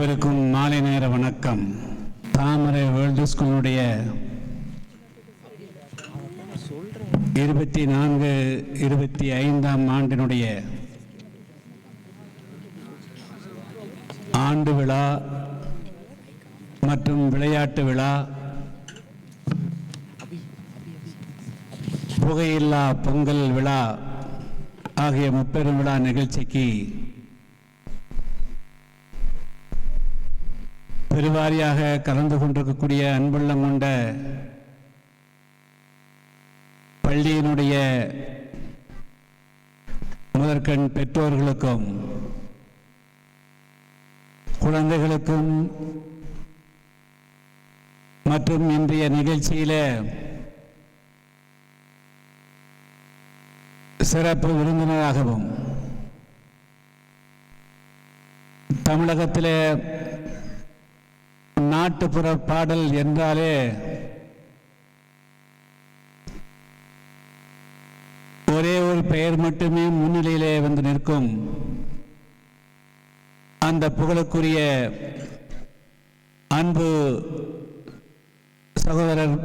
அனைவருக்கும் மாலை நேர வணக்கம். தாமரை வேர்ல்டு ஸ்கூலுடைய 24-25 ஆண்டினுடைய ஆண்டு விழா மற்றும் விளையாட்டு விழா, புகையில்லா பொங்கல் விழா ஆகிய முப்பெரும் விழா நிகழ்ச்சிக்கு பெருவாரியாக கலந்து கொண்டிருக்கக்கூடிய அன்புள்ளம் கொண்ட பள்ளியினுடைய முதற்கண் பெற்றோர்களுக்கும் குழந்தைகளுக்கும் மற்றும் இன்றைய நிகழ்ச்சியில சிறப்பு விருந்தினராகவும் தமிழகத்திலே நாட்டுப்புற பாடல் என்றாலே ஒரே ஒரு பெயர் மட்டுமே முன்னிலையிலே வந்து நிற்கும். அந்த புகழுக்குரிய அன்பு சகோதரர்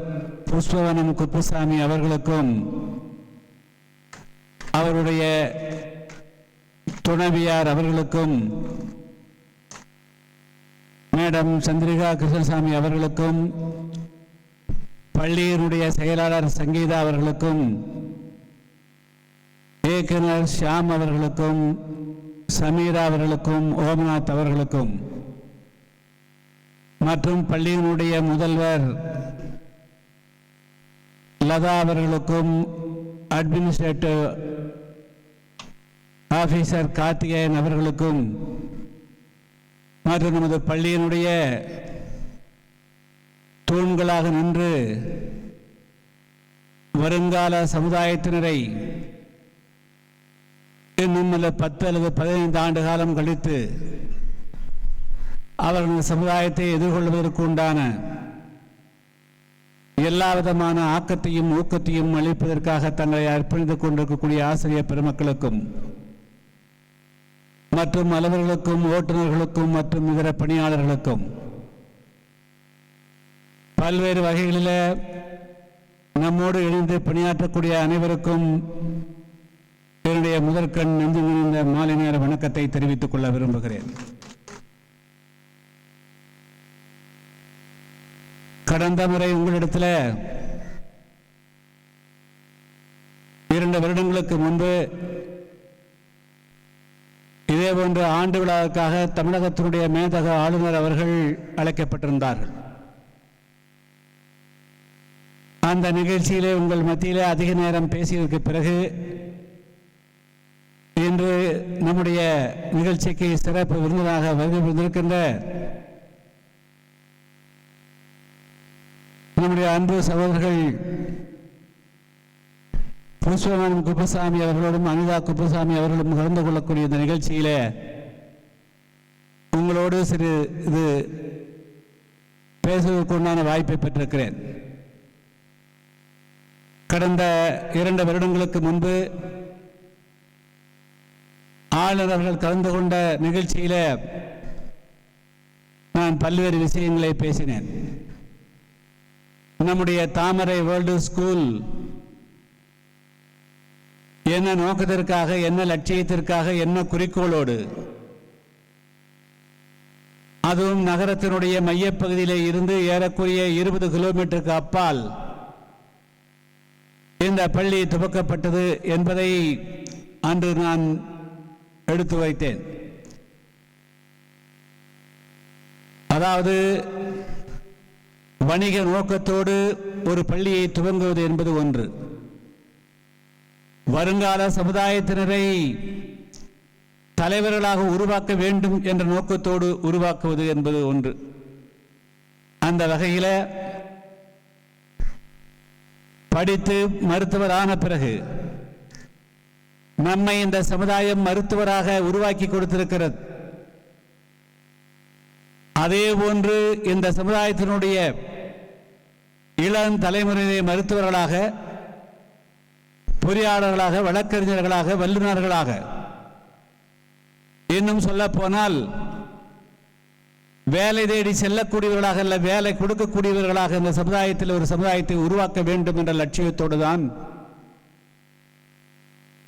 புஷ்பவனம் குப்புசாமி அவர்களுக்கும் அவருடைய துணைவியார் அவர்களுக்கும் மேடம் சந்திரிகா கிருஷ்ணசாமி அவர்களுக்கும் பள்ளியினுடைய செயலாளர் சங்கீதா அவர்களுக்கும் இயக்குனர் ஷியாம் அவர்களுக்கும் சமீரா அவர்களுக்கும் ஓமநாத் அவர்களுக்கும் மற்றும் பள்ளியினுடைய முதல்வர் லதா அவர்களுக்கும் அட்மினிஸ்ட்ரேட்டிவ் ஆபீசர் கார்த்திகேயன் அவர்களுக்கும் மற்றும் நமது பள்ளியினுடைய தூண்களாக நின்று வருங்கால சமுதாயத்தினரை இன்னும் 10 அல்லது 15 ஆண்டு காலம் கழித்து அவர்கள் சமுதாயத்தை எதிர்கொள்வதற்கு உண்டான எல்லா விதமான ஆக்கத்தையும் ஊக்கத்தையும் அளிப்பதற்காக தங்களை அர்ப்பணித்துக் கொண்டிருக்கக்கூடிய ஆசிரியர் பெருமக்களுக்கும் மற்றும் அலுவலர்களுக்கும் ஓட்டுநர்களுக்கும் மற்றும் இதர பணியாளர்களுக்கும் பல்வேறு வகைகளில் நம்மோடு இணைந்து பணியாற்றக்கூடிய அனைவருக்கும் என்னுடைய முதற்கண் நெஞ்சு நிறைந்த மாலை நேர வணக்கத்தை தெரிவித்துக் கொள்ள விரும்புகிறேன். கடந்த முறை உங்களிடத்தில் 2 வருடங்களுக்கு முன்பு இதேபோன்ற ஆண்டு விழாவுக்காக தமிழகத்தினுடைய மேதக ஆளுநர் அவர்கள் அழைக்கப்பட்டிருந்தார்கள். அந்த நிகழ்ச்சியிலே உங்கள் மத்தியிலே அதிக நேரம் பேசியதற்கு பிறகு இன்று நம்முடைய நிகழ்ச்சிக்கு சிறப்பு விருந்தினராக வருகை புரிந்திருக்கின்ற நம்முடைய அன்பு சகோதரர்கள் புஷ்பவனம் குப்புசாமி அவர்களோடும் அனிதா குப்புசாமி அவர்களும் கலந்து கொள்ளக்கூடிய இந்த நிகழ்ச்சியில உங்களோடு சிறு இது பேசுவதற்குண்டான வாய்ப்பை பெற்றிருக்கிறேன். கடந்த 2 வருடங்களுக்கு முன்பு ஆளுநர் அவர்கள் கலந்து கொண்ட நிகழ்ச்சியில நான் பல்வேறு விஷயங்களை பேசினேன். நம்முடைய தாமரை வேர்ல்டு ஸ்கூல் என்ன நோக்கத்திற்காக, என்ன லட்சியத்திற்காக, என்ன குறிக்கோளோடு, அதுவும் நகரத்தினுடைய மையப்பகுதியிலே இருந்து ஏறக்குறைய 20 கிலோமீட்டருக்கு அப்பால் இந்த பள்ளி துவக்கப்பட்டது என்பதை அன்று நான் எடுத்து வைத்தேன். அதாவது வணிக நோக்கத்தோடு ஒரு பள்ளியை துவங்குவது என்பது ஒன்று, வருங்கால சமுதாயத்தினரை தலைவர்களாக உருவாக்க வேண்டும் என்ற நோக்கத்தோடு உருவாக்குவது என்பது ஒன்று. அந்த வகையில் படித்து மருத்துவர் ஆன பிறகு நம்மை இந்த சமுதாயம் மருத்துவராக உருவாக்கி கொடுத்திருக்கிறது. அதே போன்று இந்த சமுதாயத்தினுடைய இளம் தலைமுறையை மருத்துவர்களாக, பொறியாளர்களாக, வழக்கறிஞர்களாக, வல்லுநர்களாக, இன்னும் சொல்ல போனால் வேலை தேடி செல்லக்கூடியவர்களாக அல்ல, வேலை கொடுக்கக்கூடியவர்களாக இந்த சமுதாயத்தில் ஒரு சமுதாயத்தை உருவாக்க வேண்டும் என்ற லட்சியத்தோடு தான்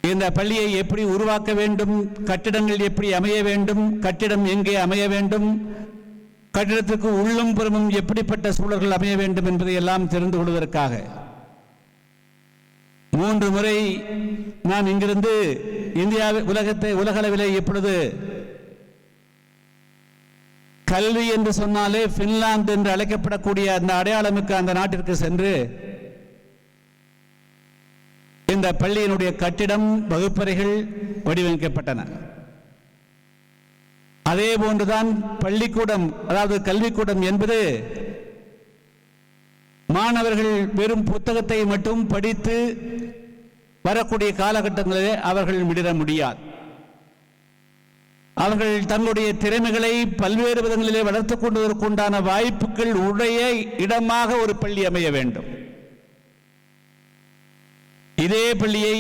இந்த பள்ளியை எப்படி உருவாக்க வேண்டும், கட்டிடங்கள் எப்படி அமைய வேண்டும், கட்டிடம் எங்கே அமைய வேண்டும், கட்டிடத்துக்கு உள்ளும் புறமும் எப்படிப்பட்ட சூழல்கள் அமைய வேண்டும் என்பதை எல்லாம் தெரிந்து கொள்வதற்காக 3 முறை நான் இங்கிருந்து உலகளவிலே இப்பொழுது கல்வி என்று சொன்னாலே பின்லாந்து என்று அழைக்கப்படக்கூடிய அந்த அடையாளமிக்க அந்த நாட்டிற்கு சென்று இந்த பள்ளியினுடைய கட்டிடம், வகுப்பறைகள் வடிவமைக்கப்பட்டன. அதே போன்றுதான் பள்ளிக்கூடம், அதாவது கல்விக்கூடம் என்பது மாணவர்கள் வெறும் புத்தகத்தை மட்டும் படித்து வரக்கூடிய காலகட்டங்களிலே அவர்கள் விட முடியாது. அவர்கள் தங்களுடைய திறமைகளை பல்வேறு விதங்களிலே வளர்த்துக் கொண்டதற்குண்டான வாய்ப்புகள் உடைய இடமாக ஒரு பள்ளி அமைய வேண்டும். இதே பள்ளியை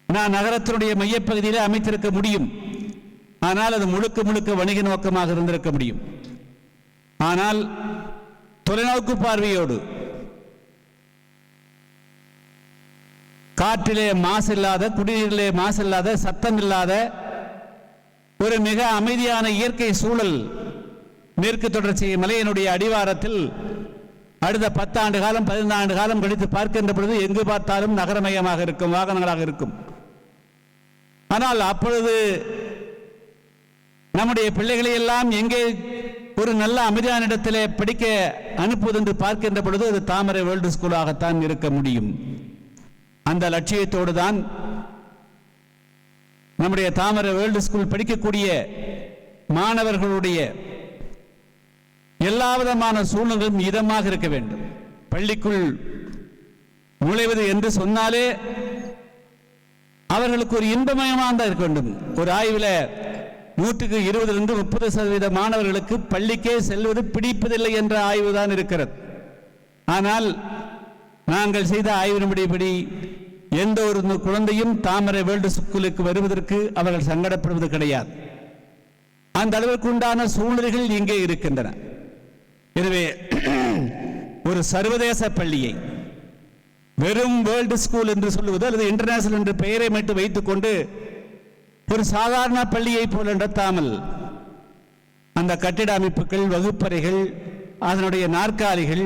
நான் நகரத்தினுடைய மையப்பகுதியில் அமைத்திருக்க முடியும். ஆனால் அது முழுக்க முழுக்க வணிக நோக்கமாக இருந்திருக்க முடியும். ஆனால் தொலைநோக்கு பார்வையோடு காற்றிலே மாசு இல்லாத, குடிநீரிலே மாசு இல்லாத, சத்தம் இல்லாத ஒரு மிக அமைதியான இயற்கை சூழல் மேற்கு தொடர்ச்சி மலையினுடைய அடிவாரத்தில் அடுத்த 10 ஆண்டு காலம் 15 ஆண்டு காலம் கழித்து பார்க்கின்ற பொழுது எங்கு பார்த்தாலும் நகரமயமாக இருக்கும், வாகனங்களாக இருக்கும். ஆனால் அப்பொழுது நம்முடைய பிள்ளைகளை எல்லாம் எங்கே ஒரு நல்ல அமைதியான இடத்திலே படிக்க அனுப்புவது என்று பார்க்கின்ற பொழுது அது தாமரை வேர்ல்டு ஸ்கூலாகத்தான் இருக்க முடியும். அந்த லட்சியத்தோடு தான் நம்முடைய தாமரை வேர்ல்டு ஸ்கூல் படிக்கக்கூடிய மாணவர்களுடைய எல்லா விதமான சூழ்நிலையும் இதமாக இருக்க வேண்டும். பள்ளிக்குள் நுழைவது என்று சொன்னாலே அவர்களுக்கு ஒரு இன்பமயமாக இருக்க வேண்டும். ஒரு ஆய்வில் 120 to 30% மாணவர்களுக்கு பள்ளிக்கே செல்வது பிடிப்பதில்லை என்ற ஆய்வு தான் இருக்கிறது. ஆனால் நாங்கள் செய்த ஆய்வின்படி எந்த ஒரு குழந்தையும் தாமரை வேர்ல்டு ஸ்கூலுக்கு வருவதற்கு அவர்கள் சங்கடப்படுவது கிடையாது. அந்த அளவுக்கு உண்டான சூழ்நிலைகள் இங்கே இருக்கின்றன. எனவே ஒரு சர்வதேச பள்ளியை வெறும் வேர்ல்டு ஸ்கூல் என்று சொல்லுவது அல்லது இன்டர்நேஷனல் என்று பெயரை மட்டும் வைத்துக் கொண்டு ஒரு சாதாரண பள்ளியை போல நடத்தாமல் அந்த கட்டிட அமைப்புகள், வகுப்பறைகள், அதனுடைய நாற்காலிகள்,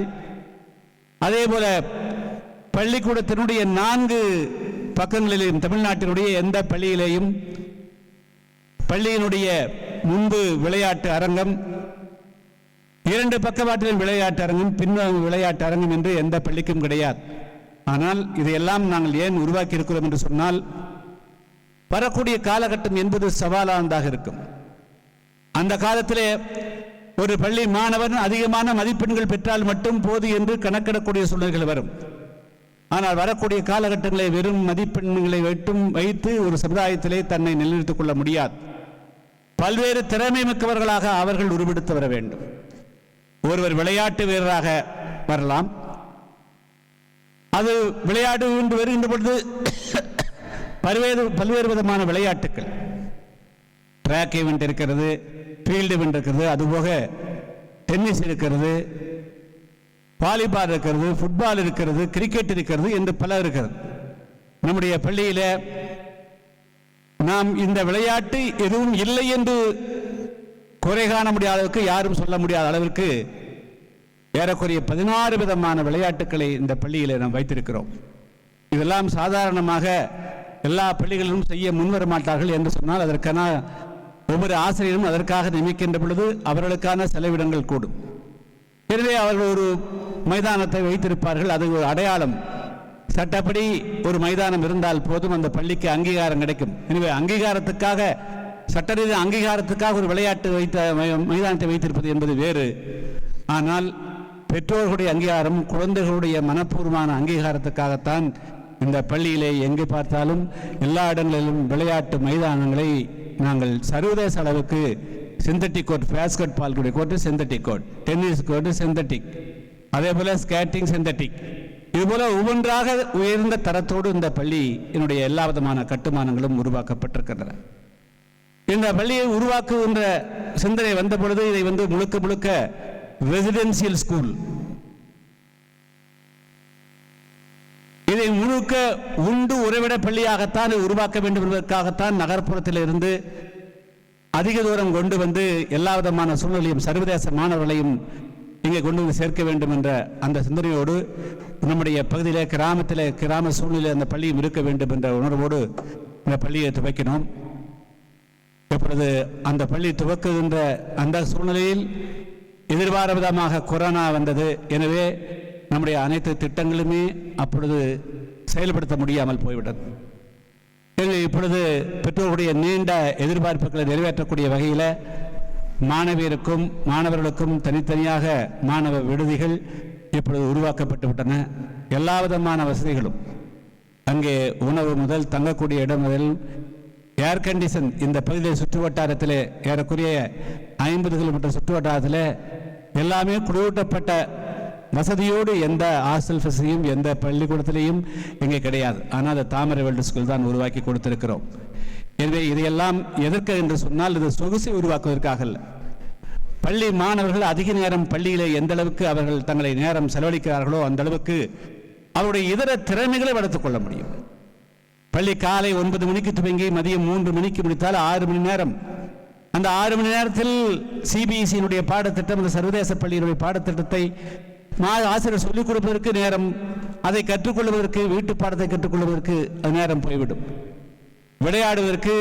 அதே போல பள்ளிக்கூடத்தினுடைய 4 பக்கங்களிலும் தமிழ்நாட்டினுடைய எந்த பள்ளியிலேயும் பள்ளியினுடைய முன்பு விளையாட்டு அரங்கம், 2 பக்கவாட்டிலும் விளையாட்டு அரங்கம், பின்வாங்க விளையாட்டு அரங்கம் என்று எந்த பள்ளிக்கும் கிடையாது. ஆனால் இதையெல்லாம் நாங்கள் ஏன் உருவாக்கி இருக்கிறோம் என்று சொன்னால் வரக்கூடிய காலகட்டம் என்பது சவாலானதாக இருக்கும். அந்த காலத்திலே ஒரு பள்ளி மாணவன் அதிகமான மதிப்பெண்கள் பெற்றால் மட்டும் போது என்று கணக்கிடக்கூடிய சூழ்நிலைகள் வரும். ஆனால் வரக்கூடிய காலகட்டங்களை வெறும் மதிப்பெண்களை வைத்து ஒரு சமுதாயத்திலே தன்னை நிலைநிறுத்திக் கொள்ள முடியாது. பல்வேறு திறமை மிக்கவர்களாக அவர்கள் உருவெடுத்து வர வேண்டும். ஒருவர் விளையாட்டு வீரராக வரலாம். அது விளையாட்டு என்று வருகின்ற பொழுது பல்வேறு விதமான விளையாட்டுகள், ட்ராக் ஈவெண்ட் இருக்கிறது, ஃபீல்டு ஈவெண்ட் இருக்கிறது, அதுபோக டென்னிஸ் இருக்கிறது, வாலிபால் இருக்கிறது, ஃபுட்பால் இருக்கிறது, கிரிக்கெட் இருக்கிறது என்று பல இருக்கிறது. நம்முடைய பள்ளியில் நாம் இந்த விளையாட்டு எதுவும் இல்லை என்று குறை காண முடியாத அளவுக்கு, யாரும் சொல்ல முடியாத அளவிற்கு ஏறக்குறைய 16 விதமான விளையாட்டுக்களை இந்த பள்ளியில் நாம் வைத்திருக்கிறோம். இதெல்லாம் சாதாரணமாக எல்லா பள்ளிகளிலும் செய்ய முன்வர மாட்டார்கள் என்று சொன்னால் அதற்கான ஒவ்வொரு ஆசிரியரும் அதற்காக நியமிக்கின்ற பொழுது அவர்களுக்கான செலவிடங்கள் கூடும். எனவே அவர்கள் ஒரு மைதானத்தை வைத்திருப்பார்கள். அது ஒரு அடையாளம். சட்டப்படி ஒரு மைதானம் இருந்தால் போதும், அந்த பள்ளிக்கு அங்கீகாரம் கிடைக்கும். எனவே அங்கீகாரத்துக்காக, சட்டரீதியான அங்கீகாரத்துக்காக ஒரு விளையாட்டு மைதானத்தை வைத்திருப்பது என்பது வேறு. ஆனால் பெற்றோர்களுடைய அங்கீகாரம், குழந்தைகளுடைய மனப்பூர்வமான அங்கீகாரத்துக்காகத்தான் இந்த பள்ளியிலே எங்கு பார்த்தாலும் எல்லா இடங்களிலும் விளையாட்டு மைதானங்களை நாங்கள் சர்வதேச அளவுக்கு synthetic court, basketball court synthetic court, tennis court synthetic, அதே போல ஸ்கேட்டிங் சிந்தட்டிக், இதுபோல ஒவ்வொன்றாக உயர்ந்த தரத்தோடு இந்த பள்ளி என்னுடைய எல்லா விதமான கட்டுமானங்களும் உருவாக்கப்பட்டிருக்கின்றன. இந்த பள்ளியை உருவாக்குகின்ற சிந்தனை வந்த பொழுது இதை முழுக்க முழுக்க ரெசிடென்சியல் ஸ்கூல், இதை முழுக்க உண்டு உறைவிட பள்ளியாகத்தான் உருவாக்க வேண்டும் என்பதற்காகத்தான் நகர்ப்புறத்தில் இருந்து அதிக தூரம் கொண்டு வந்து எல்லா விதமான சூழ்நிலையும் சர்வதேச மாணவர்களையும் இங்கே கொண்டு வந்து சேர்க்க வேண்டும் என்ற அந்த சிந்தனையோடு நம்முடைய பகுதியில் கிராம சூழ்நிலையில் அந்த பள்ளியும் இருக்க வேண்டும் என்ற உணர்வோடு இந்த பள்ளியை துவக்கினோம். இப்பொழுது அந்த பள்ளி துவக்குகின்ற அந்த சூழ்நிலையில் எதிர்பாராத விதமாக கொரோனா வந்தது. எனவே நம்முடைய அனைத்து திட்டங்களுமே அப்பொழுது செயல்படுத்த முடியாமல் போய்விட்டது. இப்பொழுது பெற்றோர்களுடைய நீண்ட எதிர்பார்ப்புகளை நிறைவேற்றக்கூடிய வகையில் மாணவர்களுக்கும் தனித்தனியாக மாணவ விடுதிகள் இப்பொழுது உருவாக்கப்பட்டு விட்டன. எல்லா விதமான வசதிகளும், அங்கே உணவு முதல் தங்கக்கூடிய இடம் முதல் ஏர் கண்டிஷன், இந்த பகுதியில் சுற்று வட்டாரத்தில் ஏறக்குறைய 50 கிலோமீட்டர் சுற்று வட்டாரத்தில் எல்லாமே குளிரூட்டப்பட்ட வசதியோடு எந்த ஹாஸ்டல் வசதியும் எந்த பள்ளிக்கூடத்திலையும் இங்கே கிடையாது. ஆனால் அது தாமரை வேர்ல்டு ஸ்கூல் தான் உருவாக்கி கொடுத்திருக்கிறோம். எனவே இதையெல்லாம் எதற்கு என்று சொன்னால் இது சொகுசை உருவாக்குவதற்காக அல்ல. பள்ளி மாணவர்கள் அதிக நேரம் பள்ளியிலே எந்த அளவுக்கு அவர்கள் தங்களை நேரம் செலவழிக்கிறார்களோ அந்த அளவுக்கு அவருடைய இதர திறமைகளை வளர்த்துக் கொள்ள முடியும். பள்ளி காலை 9 மணிக்கு துவங்கி மதியம் 3 மணிக்கு முடித்தால் 6 மணி நேரம். அந்த 6 மணி நேரத்தில் சிபிஎஸ்இனுடைய பாடத்திட்டம், இந்த சர்வதேச பள்ளியினுடைய பாடத்திட்டத்தை ஆசிரியர் சொல்லிக் கொடுப்பதற்கு நேரம், அதை கற்றுக்கொள்வதற்கு வீட்டு பாடத்தை கற்றுக்கொள்வதற்கு அது நேரம் போய்விடும். விளையாடுவதற்கு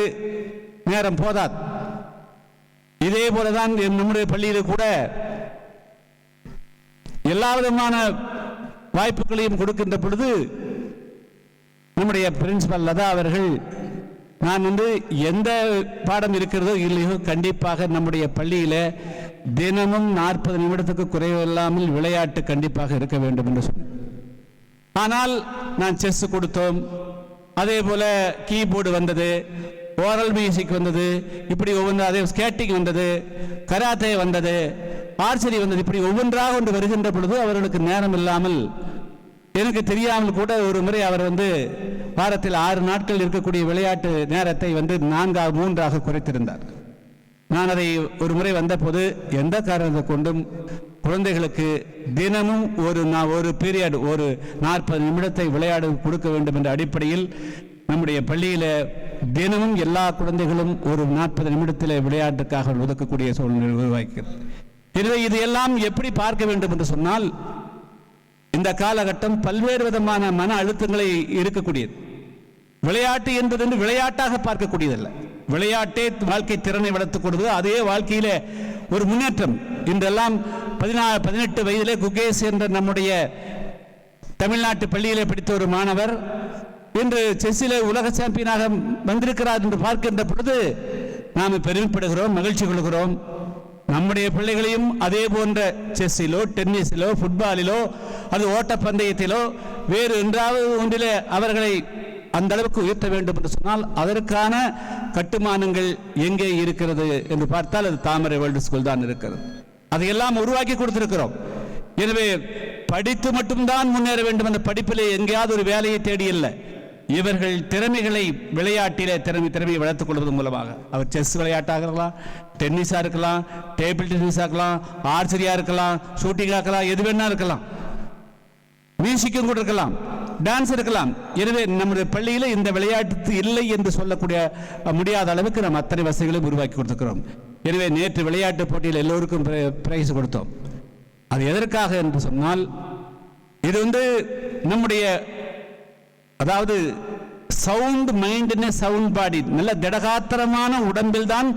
நேரம் போதாது. இதே போலதான் நம்முடைய பள்ளியில் கூட எல்லா விதமான வாய்ப்புகளையும் கொடுக்கின்ற பொழுது நம்முடைய பிரின்சிபல் லதா அவர்கள், நான் எந்த பாடம் இருக்கிறதோ இல்லையோ கண்டிப்பாக நம்முடைய பள்ளியில தினமும் 40 நிமிடத்துக்கு குறைவில்லாமல் விளையாட்டு கண்டிப்பாக இருக்க வேண்டும் என்று சொன்னேன். ஆனால் நான் செஸ் கொடுத்தோம், அதே போல கீபோர்டு வந்தது, ஓரல் மியூசிக் வந்தது, இப்படி ஒவ்வொன்று, அதே ஸ்கேட்டிங் வந்தது, கராத்தே வந்தது, ஆர்ச்சரி வந்தது. இப்படி ஒவ்வொன்றாக ஒன்று வருகின்ற பொழுது அவர்களுக்கு நேரம் இல்லாமல், எனக்கு தெரியாமல் கூட ஒரு முறை அவர் வாரத்தில் 6 நாட்கள் இருக்கக்கூடிய விளையாட்டு நேரத்தை 3ஆக குறைத்திருந்தார். நான் அதை ஒரு முறை வந்தபோது எந்த காரணத்தை கொண்டும் குழந்தைகளுக்கு தினமும் ஒரு பீரியட், ஒரு 40 நிமிடத்தை விளையாட கொடுக்க வேண்டும் என்ற அடிப்படையில் நம்முடைய பள்ளியில் தினமும் எல்லா குழந்தைகளும் ஒரு 40 நிமிடத்தில் விளையாட்டுக்காக ஒதுக்கக்கூடிய சூழ்நிலை உருவாக்கிறது. எனவே இதையெல்லாம் எப்படி பார்க்க வேண்டும் என்று சொன்னால், இந்த காலகட்டம் பல்வேறு விதமான மன அழுத்தங்களை இருக்கக்கூடியது. விளையாட்டு என்பது விளையாட்டாக பார்க்கக்கூடியதல்ல. விளையாட்டே வாழ்க்கை திறனை வளர்த்துக் கொடுத்து அதே வாழ்க்கையில ஒரு முன்னேற்றம். இன்றெல்லாம் 18 வயதிலே குகேஷ் என்ற நம்முடைய தமிழ்நாட்டு பள்ளியிலே படித்த ஒரு மாணவர் இன்று செஸ்ஸிலே உலக சாம்பியனாக வந்திருக்கிறார் என்று பார்க்கின்ற பொழுது நாம் பெருமைப்படுகிறோம், மகிழ்ச்சி கொள்கிறோம். நம்முடைய பிள்ளைகளையும் அதே போன்ற செஸ்ஸிலோ, டென்னிஸிலோ, ஃபுட்பாலிலோ, அது ஓட்டப்பந்தயத்திலோ வேறு என்றாவது ஒன்றிலே அவர்களை அந்த அளவுக்கு உயர்த்த வேண்டும் என்று சொன்னால் அதற்கான கட்டுமானங்கள் எங்கே இருக்கிறது என்று பார்த்தால் அது தாமரை வேர்ல்டு ஸ்கூல் தான் இருக்கிறது. அதையெல்லாம் உருவாக்கி கொடுத்திருக்கிறோம். எனவே படித்து மட்டும்தான் முன்னேற வேண்டும். அந்த படிப்பிலே எங்கேயாவது ஒரு வேலையை தேடி இல்லை. இவர்கள் திறமைகளை விளையாட்டிலே திறமையை வளர்த்துக் கொள்வது மூலமாக, அவர் செஸ் விளையாட்டாக இருக்கலாம், டென்னிஸா இருக்கலாம், டேபிள் டென்னிஸா இருக்கலாம், ஆர்ச்சரியா இருக்கலாம், ஷூட்டிங்கா இருக்கலாம், எது வேணா இருக்கலாம், மியூசிக்கும் கூட இருக்கலாம், டான்ஸ் இருக்கலாம். எனவே நம்முடைய பள்ளியில் இந்த விளையாட்டு இல்லை என்று சொல்லக்கூடிய முடியாத அளவுக்கு நாம் அத்தனை வசதிகளையும் உருவாக்கி கொடுத்துக்கிறோம். எனவே நேற்று விளையாட்டு போட்டியில் எல்லோருக்கும் பிரைஸ் கொடுத்தோம். அது எதற்காக என்று சொன்னால், இது நம்முடைய, அதாவது சவுண்ட் மைண்ட் சவுண்ட் பாடி, நல்ல திடகாத்திரமான உடம்பில் தான்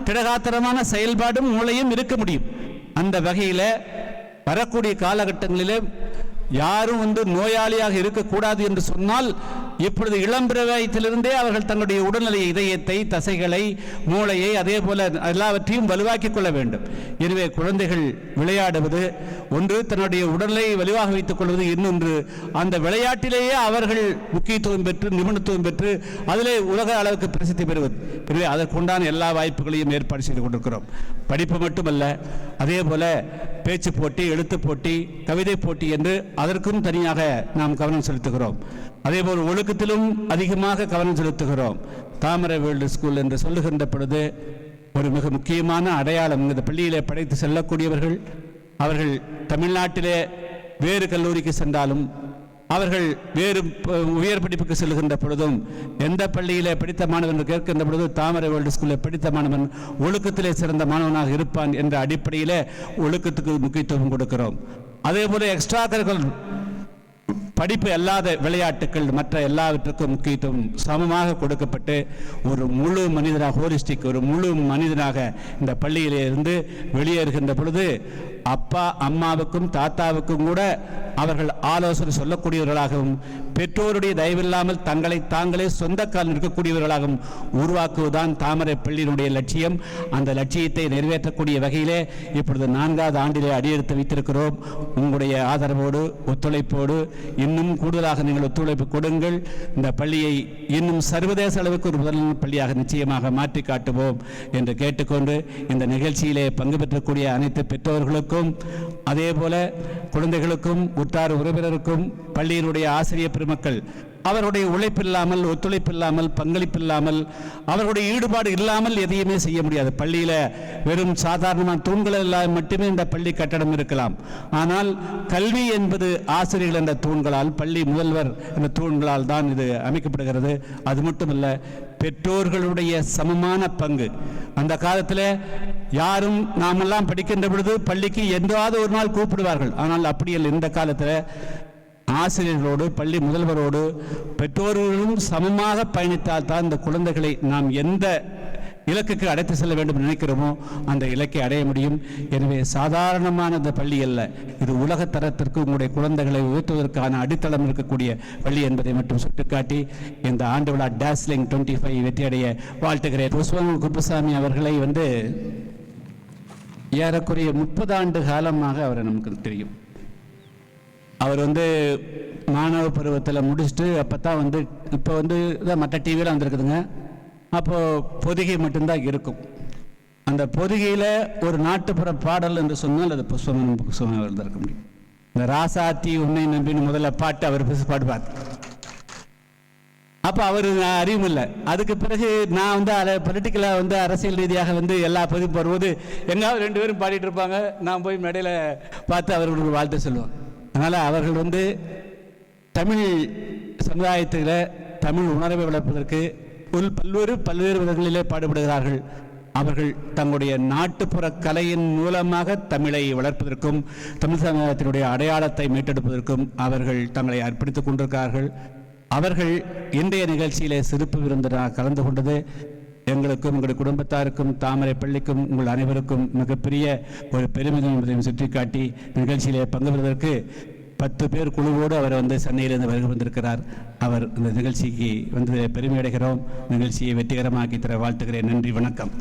திடகாத்திரமான செயல்பாடும் மூளையும் இருக்க முடியும். அந்த வகையில் வரக்கூடிய காலகட்டங்களிலே யாரும் நோயாளியாக இருக்கக்கூடாது என்று சொன்னால், இப்பொழுது இளம்பிரவயத்திலிருந்தே அவர்கள் தங்களுடைய உடல்நிலை, இதயத்தை, தசைகளை, மூளையை, அதே போல எல்லாவற்றையும் வலுவாக்கிக் கொள்ள வேண்டும். எனவே குழந்தைகள் விளையாடுவது ஒன்று, தன்னுடைய உடலை வலுவாக வைத்துக் கொள்வது இன்னொன்று, அந்த விளையாட்டிலேயே அவர்கள் முக்கியத்துவம் பெற்று நிபுணத்துவம் பெற்று அதிலே உலக அளவுக்கு பிரசித்தி பெறுவது. எனவே அதற்குண்டான எல்லா வாய்ப்புகளையும் ஏற்பாடு செய்து கொண்டிருக்கிறோம். படிப்பு மட்டுமல்ல, அதே போல பேச்சு போட்டி, எழுத்து போட்டி, கவிதை போட்டி என்று அதற்கும் தனியாக நாம் கவனம் செலுத்துகிறோம். அதேபோல் ஒழுக்கத்திலும் அதிகமாக கவனம் செலுத்துகிறோம். தாமரை வேர்ல்டு ஸ்கூல் என்று சொல்லுகின்ற பொழுது ஒரு மிக முக்கியமான அடையாளம். இந்த பள்ளியிலே படித்து செல்லக்கூடியவர்கள் அவர்கள் தமிழ்நாட்டிலே வேறு கல்லூரிக்கு சென்றாலும் அவர்கள் வேறு உயர் படிப்புக்கு செல்கின்ற பொழுதும் எந்த பள்ளியிலே படித்த மாணவன் என்று கேட்கின்ற பொழுது தாமரை வேர்ல்டு ஸ்கூலில் படித்த மாணவன் ஒழுக்கத்திலே சிறந்த மாணவனாக இருப்பான் என்ற அடிப்படையிலே ஒழுக்கத்துக்கு முக்கியத்துவம் கொடுக்கிறோம். அதே போல எக்ஸ்ட்ரா கரிக்குலர் படிப்பு அல்லாத விளையாட்டுக்கள் மற்ற எல்லாவற்றுக்கும் முக்கியத்துவம் சமமாக கொடுக்கப்பட்டு ஒரு முழு மனிதனாக ஹோலிஸ்டிக் ஒரு முழு மனிதனாக இந்த பள்ளியிலே இருந்து வெளியேறுகின்ற பொழுது அப்பா அம்மாவுக்கும் தாத்தாவுக்கும் கூட அவர்கள் ஆலோசனை சொல்லக்கூடியவர்களாகவும் பெற்றோருடைய தயவில்லாமல் தங்களை தாங்களே சொந்த கால் நிற்கக்கூடியவர்களாகவும் உருவாக்குவதுதான் தாமரை பள்ளியினுடைய லட்சியம். அந்த லட்சியத்தை நிறைவேற்றக்கூடிய வகையிலே இப்பொழுது 4வது ஆண்டிலே அடியெடுத்து வைத்திருக்கிறோம். உங்களுடைய ஆதரவோடு ஒத்துழைப்போடு இன்னும் கூடுதலாக நீங்கள் ஒத்துழைப்பு கொடுங்கள். இந்த பள்ளியை இன்னும் சர்வதேச அளவுக்கு ஒரு முதல் பள்ளியாக நிச்சயமாக மாற்றி காட்டுவோம் என்று கேட்டுக்கொண்டு இந்த நிகழ்ச்சியிலே பங்கு பெற்றக்கூடிய அனைத்து பெற்றோர்களுக்கும் அதே போல குழந்தைகளுக்கும் உற்றார் உறவினருக்கும் பள்ளியினுடைய ஆசிரியர் பெருமக்கள் அவருடைய உழைப்பில்லாமல் ஒத்துழைப்பில்லாமல் பங்களிப்பில்லாமல் அவருடைய ஈடுபாடு இல்லாமல் எதையுமே செய்ய முடியாது. பள்ளியில் வெறும் சாதாரணமான தூண்கள் எல்லாம் மட்டுமே இந்த பள்ளி கட்டடம் இருக்கலாம். ஆனால் கல்வி என்பது ஆசிரியர்கள் என்ற தூண்களால் பள்ளி முதல்வர் என்ற தூண்களால் தான் இது அமைக்கப்படுகிறது. அது மட்டுமல்ல, பெற்றோர்களுடைய சமமான பங்கு. அந்த காலத்தில் யாரும் நாமெல்லாம் படிக்கின்ற பொழுது பள்ளிக்கு என்றாவது ஒரு நாள் கூப்பிடுவார்கள். ஆனால் அப்படியல்ல. இந்த காலத்தில் ஆசிரியர்களோடு பள்ளி முதல்வரோடு பெற்றோர்களும் சமமாக பயணித்தால் தான் இந்த குழந்தைகளை நாம் எந்த இலக்குக்கு அடைத்து செல்ல வேண்டும் நினைக்கிறோமோ அந்த இலக்கை அடைய முடியும். எனவே சாதாரணமான இந்த பள்ளி அல்ல, இது உலக தரத்திற்கு உங்களுடைய குழந்தைகளை உயர்த்துவதற்கான அடித்தளம் இருக்கக்கூடிய பள்ளி என்பதை மட்டும் சுட்டிக்காட்டி இந்த ஆண்டு விழா டாஸ்லிங் 25 வெற்றியடைய வாழ்த்துகிறேன். புஷ்பன் குப்புசாமி அவர்களை ஏறக்குறைய 30 ஆண்டு காலமாக அவரை நமக்கு தெரியும். அவர் மாணவ பருவத்தில் முடிச்சுட்டு அப்போ தான் இப்போ மற்ற டிவியில் வந்திருக்குதுங்க. அப்போது பொதிகை மட்டும்தான் இருக்கும். அந்த பொதிகையில் ஒரு நாட்டுப்புற பாடல் என்று சொன்னால் அது புஷ்பன் அவர் இருக்க முடியும். இந்த ராசாத்தி உன்னை நம்பின்னு முதல்ல பாட்டு அவர் பாடுவார். அப்போ அவர் அறிவும் இல்லை. அதுக்கு பிறகு நான் பொலிட்டிக்கலாக அரசியல் ரீதியாக எல்லா பதிவும் வரும்போது எங்காவது 2 பேரும் பாடிட்டு இருப்பாங்க. நான் போய் மேடையில் பார்த்து அவர்களுக்கு வாழ்த்து சொல்லுவேன். அதனால் அவர்கள் தமிழ் சமுதாயத்தில் தமிழ் உணர்வை வளர்ப்பதற்கு பல்வேறு விதங்களிலே பாடுபடுகிறார்கள். அவர்கள் தங்களுடைய நாட்டுப்புற கலையின் மூலமாக தமிழை வளர்ப்பதற்கும் தமிழ் சமுதாயத்தினுடைய அடையாளத்தை மீட்டெடுப்பதற்கும் அவர்கள் தங்களை அர்ப்பணித்துக் கொண்டிருக்கிறார்கள். அவர்கள் இன்றைய நிகழ்ச்சியிலே சிறப்பு விருந்தினராக கலந்து கொண்டது எங்களுக்கும் எங்களுடைய குடும்பத்தாருக்கும் தாமரை பள்ளிக்கும் உங்கள் அனைவருக்கும் மிகப்பெரிய ஒரு பெருமிதம் என்பதையும் சுட்டிக்காட்டி நிகழ்ச்சியிலே பங்கு பெறுவதற்கு 10 பேர் குழுவோடு அவர் சென்னையிலிருந்து வருகை வந்திருக்கிறார். அவர் இந்த நிகழ்ச்சிக்கு பெருமை அடைகிறோம். நிகழ்ச்சியை வெற்றிகரமாக்கி தர வாழ்த்துகிறேன். நன்றி, வணக்கம்.